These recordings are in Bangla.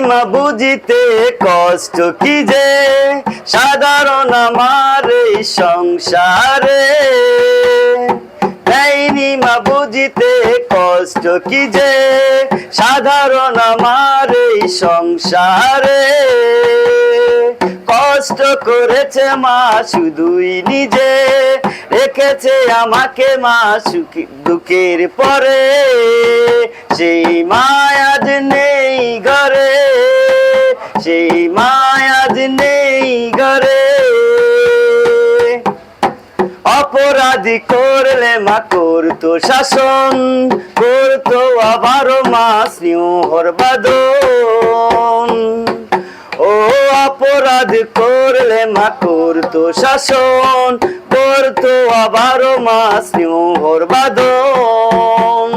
মা বুঝিতে কষ্ট কি যে সাধারণ আমার এই সংসারে, দেয়নি মা বুঝিতে কষ্ট কি যে সাধারণ আমার এই সংসারে। কষ্ট করেছে মা শুধুই নিজে, রেখেছে আমাকে মা সুখী দুঃখের পরে, সেই মায়া আজ নেই ঘরে, সেই মায়া আজ নেই ঘরে। অপরাধী করলে মা করতো শাসন, করতো আবারও মা স্নেহর বাদন। ও অপরাধ করলে মা করতো শাসন, করতো আবারও মা স্নেহর বাদন।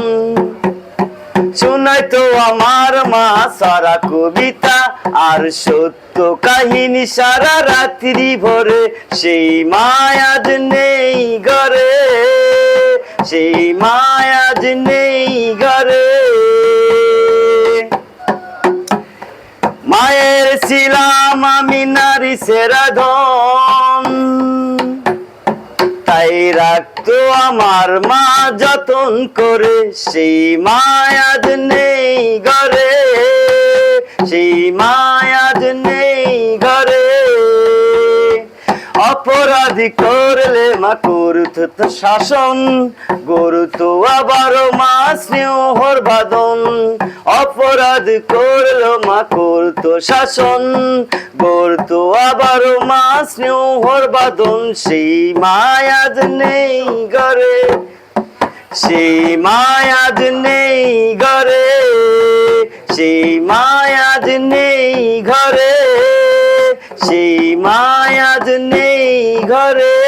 শোনাইতো আমার মা সারা কবিতা আর সত্য কাহিনী সারা রাত্রি ভরে, সেই মায়া আজ নেই ঘরে, সেই মায়া আজ নেই ঘরে। মায়ের ছিলাম আমি নারী সেরা ধন, তাই রাখতো আমার মা যতন করে, সেই মায়া আজ নেই ঘরে, সেই মায়া আজ নেই ঘরে। অপরাধী করলে মা করতো শাসন, করতো আবারও মা স্নেহর বাদন। অপরাধ করলো মা করতো শাসন, করতো আবারও মা স্নেহর বাদন, সেই মায়া আজ নেই ঘরে, সেই মায়া আজ নেই ঘরে, সেই মায়া আজ নেই ঘরে, সেই মায়া আজ নেই ঘরে।